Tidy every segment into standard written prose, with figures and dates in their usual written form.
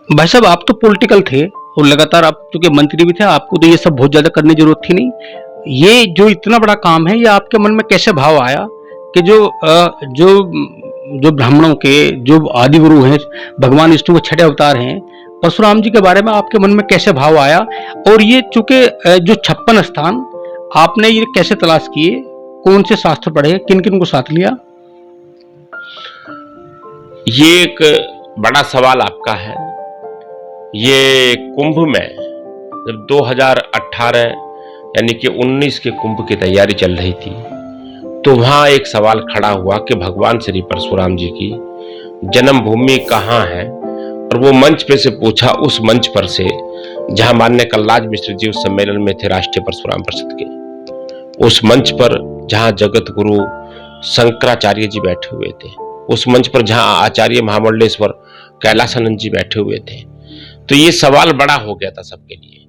भाई साहब, आप तो पॉलिटिकल थे और लगातार आप चूंकि मंत्री भी थे, आपको तो ये सब बहुत ज्यादा करने की जरूरत थी नहीं। ये जो इतना बड़ा काम है, ये आपके मन में कैसे भाव आया कि जो ब्राह्मणों के जो आदि गुरु हैं, भगवान विष्णु के छठे अवतार हैं, परशुराम जी के बारे में आपके मन में कैसे भाव आया? और ये चूंकि जो 56 स्थान आपने ये कैसे तलाश किए, कौन से शास्त्र पढ़े, किन किन को साथ लिया? ये एक बड़ा सवाल आपका है। ये कुंभ में जब 2018 यानी कि 19 के कुंभ की तैयारी चल रही थी, तो वहां एक सवाल खड़ा हुआ कि भगवान श्री परशुराम जी की जन्मभूमि कहाँ है। और वो मंच पे से पूछा, उस मंच पर से जहां माननीय कलराज मिश्र जी उस सम्मेलन में थे, राष्ट्रीय परशुराम परिषद के उस मंच पर जहां जगत गुरु शंकराचार्य जी बैठे हुए थे, उस मंच पर जहां आचार्य महामंडलेश्वर कैलासानंद जी बैठे हुए थे, तो ये सवाल बड़ा हो गया था सबके लिए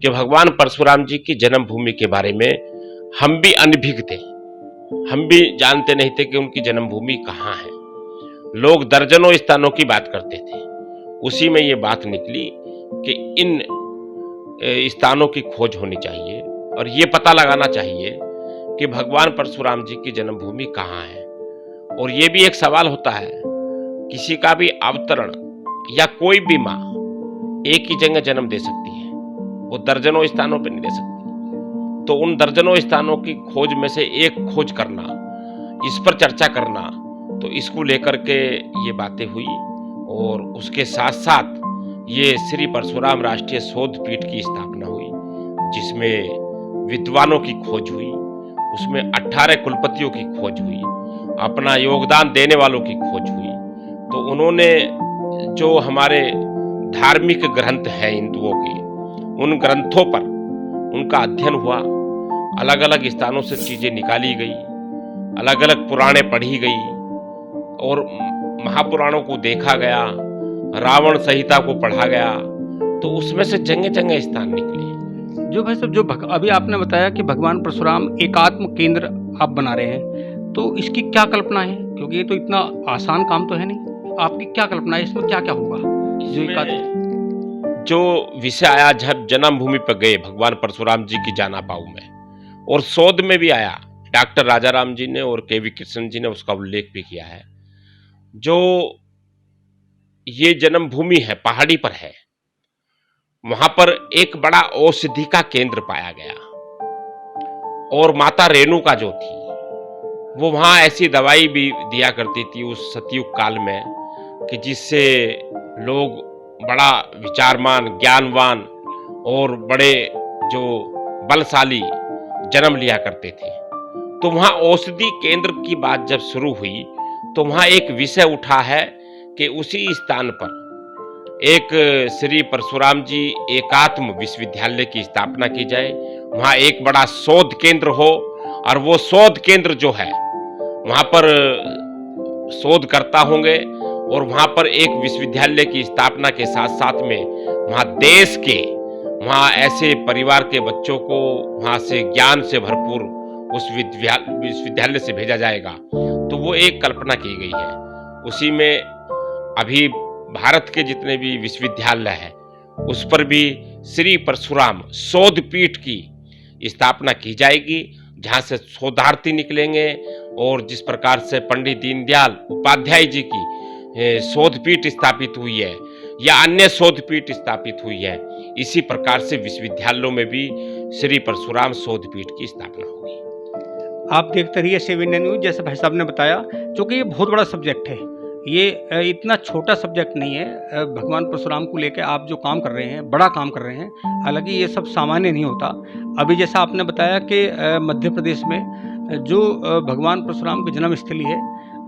कि भगवान परशुराम जी की जन्मभूमि के बारे में हम भी अनभिज्ञ थे। हम भी जानते नहीं थे कि उनकी जन्मभूमि कहाँ है। लोग दर्जनों स्थानों की बात करते थे। उसी में ये बात निकली कि इन स्थानों की खोज होनी चाहिए और ये पता लगाना चाहिए कि भगवान परशुराम जी की जन्मभूमि कहाँ है। और ये भी एक सवाल होता है, किसी का भी अवतरण या कोई भी माँ एक ही जगह जन्म दे सकती है, वो दर्जनों स्थानों पर नहीं दे सकती। तो उन दर्जनों स्थानों की खोज में से एक खोज करना, इस पर चर्चा करना, तो इसको लेकर के ये बातें हुई। और उसके साथ साथ ये श्री परशुराम राष्ट्रीय शोध पीठ की स्थापना हुई, जिसमें विद्वानों की खोज हुई, उसमें 18 कुलपतियों की खोज हुई, अपना योगदान देने वालों की खोज हुई। तो उन्होंने जो हमारे धार्मिक ग्रंथ हैं हिंदुओं के, उन ग्रंथों पर उनका अध्ययन हुआ, अलग अलग स्थानों से चीजें निकाली गई, अलग अलग पुराणे पढ़ी गई और महापुराणों को देखा गया, रावण संहिता को पढ़ा गया, तो उसमें से जगह जगह स्थान निकले। जो भाई साहब, अभी आपने बताया कि भगवान परशुराम एकात्म केंद्र आप बना रहे हैं, तो इसकी क्या कल्पना है? क्योंकि ये तो इतना आसान काम तो है नहीं। आपकी क्या कल्पना है, इसमें क्या क्या होगा? जो विषय आया जब जन्मभूमि पर गए भगवान परशुराम जी की जाना पाऊ में, और शोध में भी आया, डॉक्टर राजाराम जी ने और केवी कृष्ण जी ने उसका उल्लेख भी किया है। जो ये जन्मभूमि है, पहाड़ी पर है, वहां पर एक बड़ा औषधि का केंद्र पाया गया। और माता रेणुका जो थी, वो वहां ऐसी दवाई भी दिया करती थी उस सतयुग काल में कि जिससे लोग बड़ा विचारमान, ज्ञानवान और बड़े जो बलशाली जन्म लिया करते थे। तो वहां औषधि केंद्र की बात जब शुरू हुई, तो वहां एक विषय उठा है कि उसी स्थान पर एक श्री परशुराम जी एकात्म विश्वविद्यालय की स्थापना की जाए, वहां एक बड़ा शोध केंद्र हो, और वो शोध केंद्र जो है वहां पर शोधकर्ता होंगे, और वहां पर एक विश्वविद्यालय की स्थापना के साथ साथ में वहां देश के, वहां ऐसे परिवार के बच्चों को वहां से ज्ञान से भरपूर उस विश्वविद्यालय से भेजा जाएगा। तो वो एक कल्पना की गई है। उसी में अभी भारत के जितने भी विश्वविद्यालय है, उस पर भी श्री परशुराम शोध पीठ की स्थापना की जाएगी, जहां से शोधार्थी निकलेंगे। और जिस प्रकार से पंडित दीनदयाल उपाध्याय जी की शोधपीठ स्थापित हुई है या अन्य शोधपीठ स्थापित हुई है, इसी प्रकार से विश्वविद्यालयों में भी श्री परशुराम शोधपीठ की स्थापना होगी। आप देखते रहिए 7 इंडिया न्यूज। जैसे भाई साहब ने बताया, क्योंकि ये बहुत बड़ा सब्जेक्ट है, ये इतना छोटा सब्जेक्ट नहीं है। भगवान परशुराम को लेकर आप जो काम कर रहे हैं, बड़ा काम कर रहे हैं। हालांकि ये सब सामान्य नहीं होता। अभी जैसा आपने बताया कि मध्य प्रदेश में जो भगवान परशुराम की जन्मस्थली है,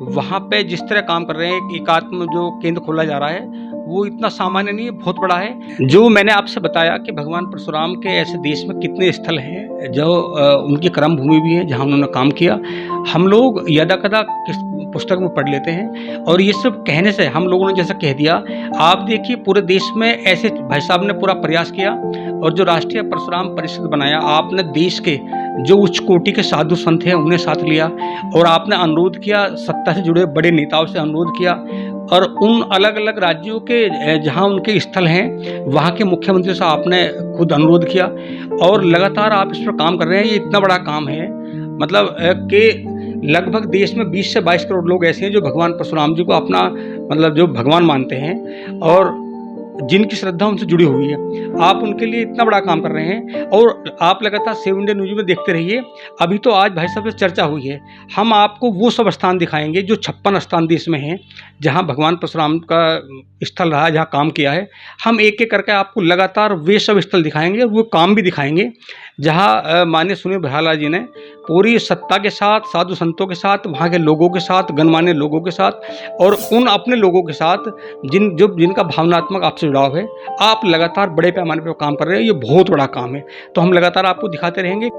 वहाँ पे जिस तरह काम कर रहे हैं, एक एकात्म जो केंद्र खोला जा रहा है, वो इतना सामान्य नहीं है, बहुत बड़ा है। जो मैंने आपसे बताया कि भगवान परशुराम के ऐसे देश में कितने स्थल हैं जो उनकी कर्म भूमि भी है, जहाँ उन्होंने काम किया। हम लोग यदा कदा किस पुस्तक में पढ़ लेते हैं, और ये सब कहने से हम लोगों ने जैसा कह दिया। आप देखिए, पूरे देश में ऐसे भाई साहब ने पूरा प्रयास किया, और जो राष्ट्रीय परशुराम परिषद बनाया, आपने देश के जो उच्च कोटि के साधु संत हैं उन्हें साथ लिया, और आपने अनुरोध किया, सत्ता से जुड़े बड़े नेताओं से अनुरोध किया और उन अलग अलग राज्यों के जहाँ उनके स्थल हैं वहाँ के मुख्यमंत्री से आपने खुद अनुरोध किया और लगातार आप इस पर काम कर रहे हैं। ये इतना बड़ा काम है, मतलब कि लगभग देश में 20 से 22 करोड़ लोग ऐसे हैं जो भगवान परशुराम जी को अपना मतलब जो भगवान मानते हैं और जिनकी श्रद्धा उनसे जुड़ी हुई है। आप उनके लिए इतना बड़ा काम कर रहे हैं और आप लगातार सेव इंडिया न्यूज़ में देखते रहिए। अभी तो आज भाई साहब से चर्चा हुई है, हम आपको वो सब स्थान दिखाएंगे जो 56 स्थान देश में हैं जहाँ भगवान परशुराम का स्थल रहा है, जहाँ काम किया है। हम एक एक करके आपको लगातार वे सब स्थल दिखाएंगे और वो काम भी दिखाएंगे जहाँ माननीय सुनील भराला जी ने पूरी सत्ता के साथ, साधु संतों के साथ, वहाँ के लोगों के साथ, गणमान्य लोगों के साथ और उन अपने लोगों के साथ जिनका भावनात्मक आपसे जुड़ाव है, आप लगातार बड़े पैमाने पर काम कर रहे हैं। ये बहुत बड़ा काम है, तो हम लगातार आपको दिखाते रहेंगे।